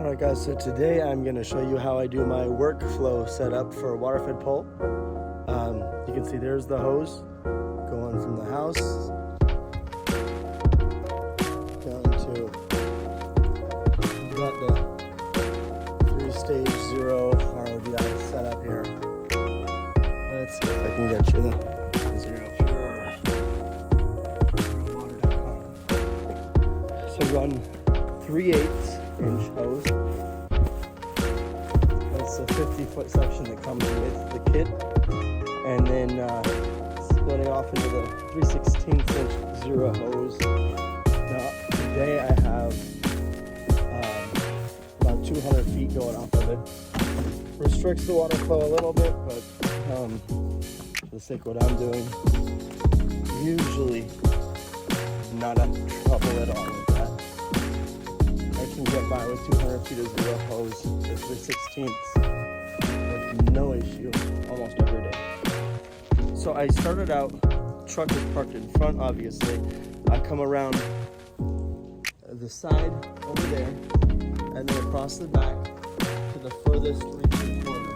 Alright guys, so today I'm going to show you how I do my workflow setup for a water-fed pole. You can see there's the hose going from the house down to, I've got the 3-stage Xero ROVI setup here. Let's see if I can get you the Xero. So run 3/8-inch hose. That's a 50-foot section that comes with the kit, and then splitting off into the 3/16-inch Xero hose. Now today I have about 200 feet going off of it. Restricts the water flow a little bit, but for the sake of what I'm doing, usually not a trouble at all with that. I can get by with 200 feet of Xero hose with 3/16ths with no issue almost every day. So I started out, truck is parked in front obviously. I come around the side over there and then across the back to the furthest reaching corner.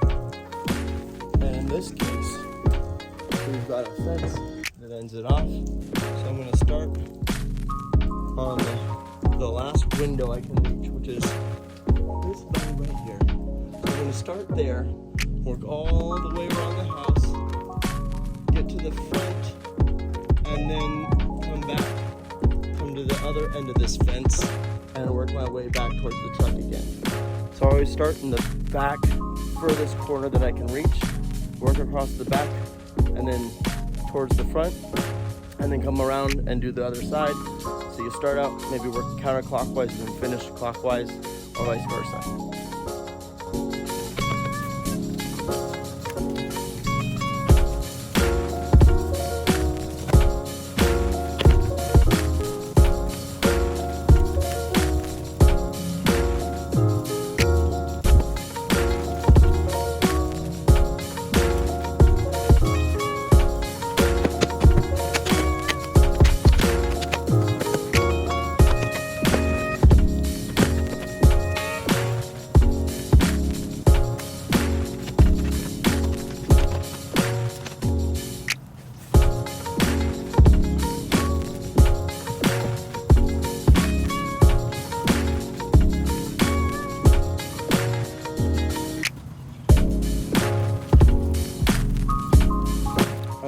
And in this case, we've got a fence that ends it off. So I'm going to start on the last window I can reach, which is this bend right here. So I'm going to start there, work all the way around the house, get to the front, and then come to the other end of this fence and work my way back towards the truck again. So I always start in the back furthest corner that I can reach, work across the back, and then towards the front, and then come around and do the other side. So you start out, maybe work counterclockwise and then finish clockwise, or vice versa.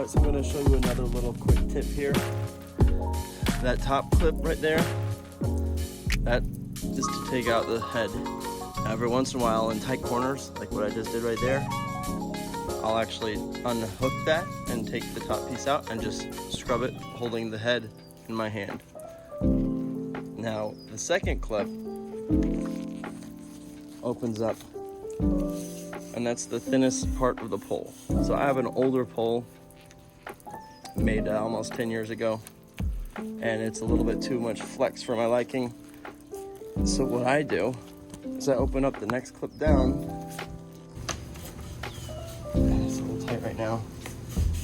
So I'm going to show you another little quick tip here. That top clip right there, that is to take out the head. Every once in a while in tight corners, like what I just did right there, I'll actually unhook that and take the top piece out and just scrub it holding the head in my hand. Now the second clip opens up, and that's the thinnest part of the pole. So I have an older pole made almost 10 years ago, and it's a little bit too much flex for my liking. So what I do is I open up the next clip down. It's a little tight right now.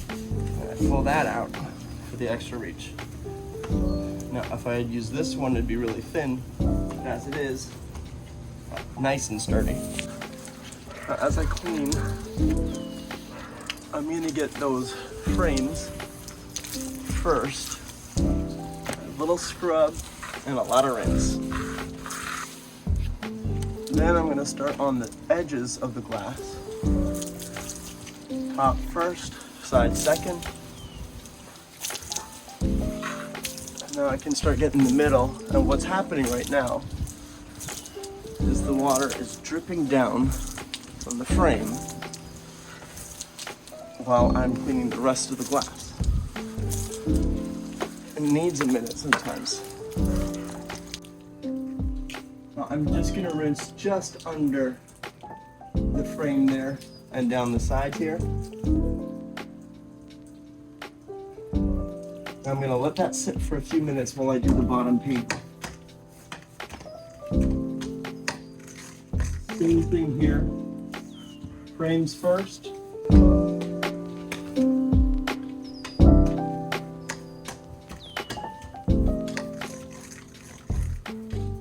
And I pull that out for the extra reach. Now if I had used this one, it'd be really thin. As it is, nice and sturdy. As I clean, I'm gonna get those frames first. A little scrub and a lot of rinse. Then I'm gonna start on the edges of the glass. Top first, side second. Now I can start getting the middle, and what's happening right now is the water is dripping down from the frame while I'm cleaning the rest of the glass. It needs a minute sometimes. Now I'm just gonna rinse just under the frame there and down the side here. I'm gonna let that sit for a few minutes while I do the bottom paint. Same thing here. Frames first.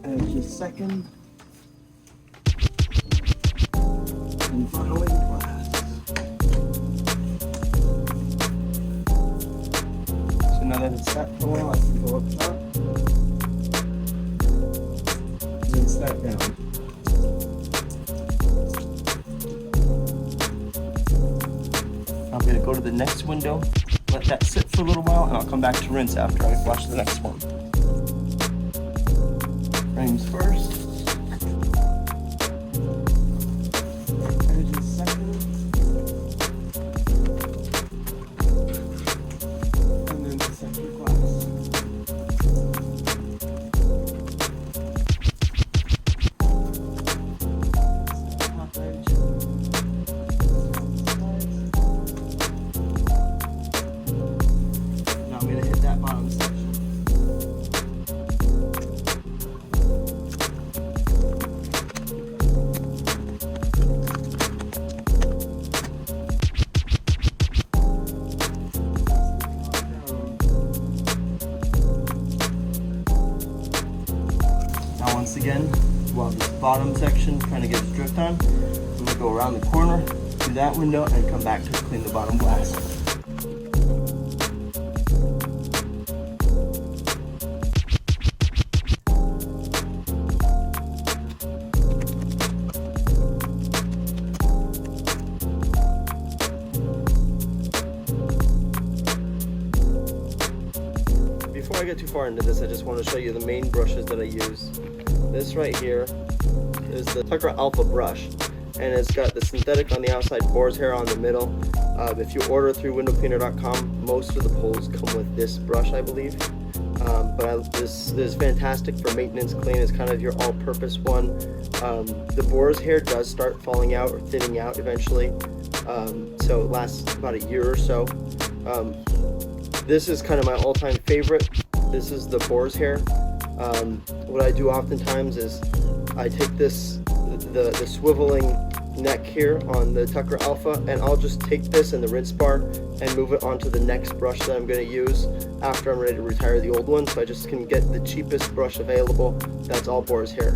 Edge a second. And finally, glass. So now that it's set for a while, I can go up top. Rinse that down. I'm going to go to the next window, let that sit for a little while, and I'll come back to rinse after I flush the next one. Frames first. Edges second. And then the center glass. Top edge. Now I'm going to hit that bottom section. Now once again, while this bottom section kind of gets dripped on, I'm going to go around the corner, do that window, and come back to clean the bottom glass. Before I get too far into this, I just want to show you the main brushes that I use. This right here is the Tucker Alpha brush, and it's got the synthetic on the outside, boar's hair on the middle. If you order through windowcleaner.com, most of the pulls come with this brush, I believe. This is fantastic for maintenance clean. It's kind of your all-purpose one. The boar's hair does start falling out or thinning out eventually, so it lasts about a year or so. This is kind of my all-time favorite. This is the boar's hair. What I do oftentimes is I take this, the swiveling neck here on the Tucker Alpha, and I'll just take this in the rinse bar and move it onto the next brush that I'm going to use after I'm ready to retire the old one, so I just can get the cheapest brush available. That's all boar's hair.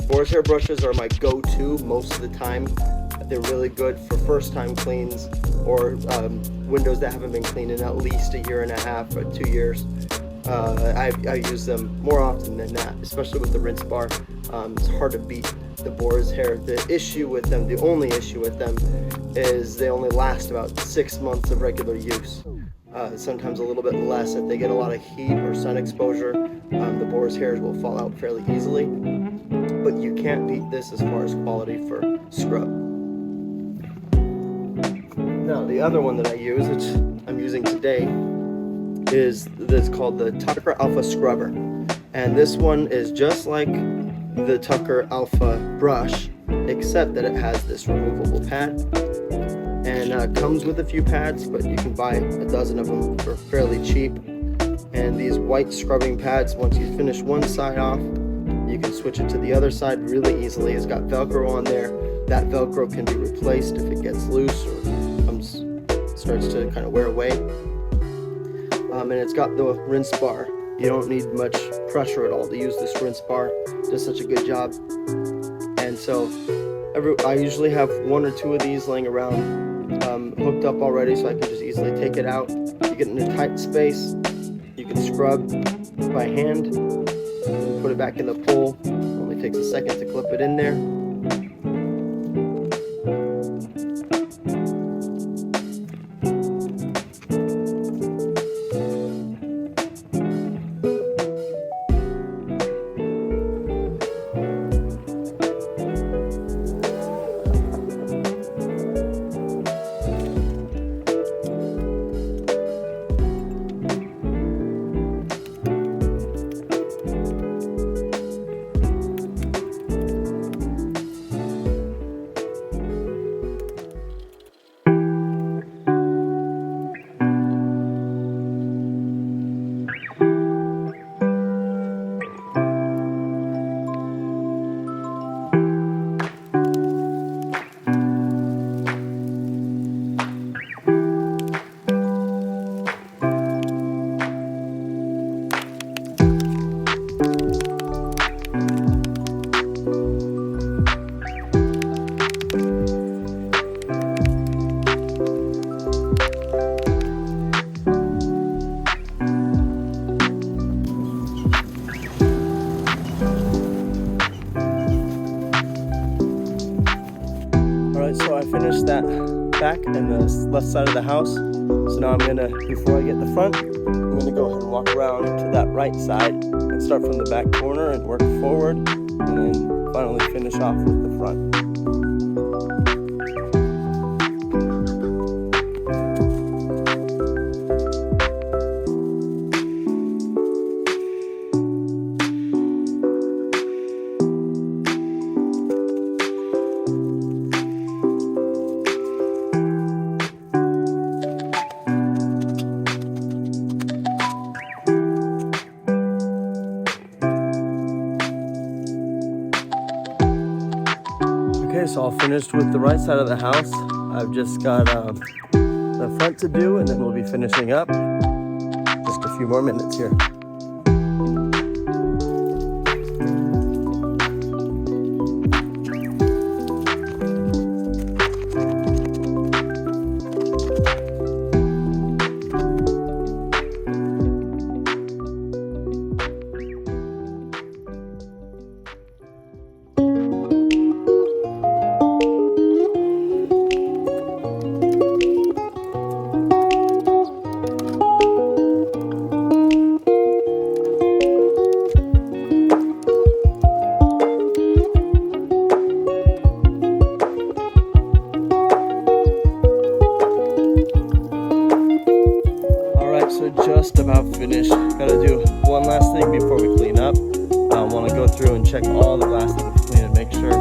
Boar's hair brushes are my go-to most of the time. They're really good for first-time cleans or windows that haven't been cleaned in at least a year and a half or 2 years. I use them more often than that, especially with the rinse bar. It's hard to beat the boar's hair. The issue with them, the only issue with them, is they only last about 6 months of regular use. Sometimes a little bit less. If they get a lot of heat or sun exposure, the boar's hairs will fall out fairly easily. But you can't beat this as far as quality for scrub. Now the other one that I use, which I'm using today, is this called the Tucker Alpha Scrubber. And this one is just like the Tucker Alpha brush, except that it has this removable pad. And comes with a few pads, but you can buy a dozen of them for fairly cheap. And these white scrubbing pads, once you finish one side off, you can switch it to the other side really easily. It's got Velcro on there. That Velcro can be replaced if it gets loose or starts to kind of wear away. And it's got the rinse bar. You don't need much pressure at all to use this rinse bar. It does such a good job. And so I usually have 1 or 2 of these laying around hooked up already, so I can just easily take it out. You get in a tight space, you can scrub by hand, put it back in the pool. It only takes a second to clip it in there. finished that back and the left side of the house. So now I'm gonna, before I get the front, I'm gonna go ahead and walk around to that right side and start from the back corner and work forward, and then finally finish off with the front. Okay, so all finished with the right side of the house. I've just got the front to do, and then we'll be finishing up. Just a few more minutes here. So just about finished. Gotta do one last thing before we clean up. I want to go through and check all the glass that we've cleaned and make sure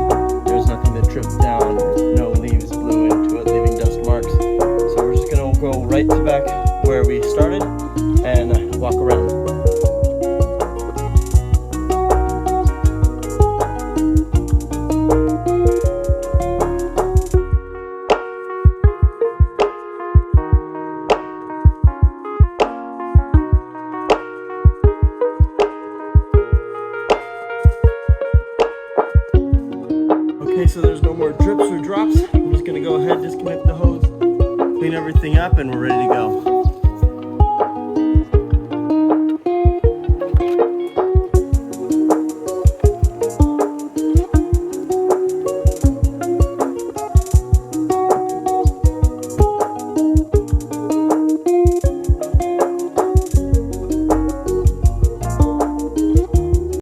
there's nothing that drips down or no leaves blew into it, leaving dust marks. So we're just gonna go right to back where we started and walk around. Okay, so there's no more drips or drops. I'm just gonna go ahead, disconnect the hose, clean everything up, and we're ready to go.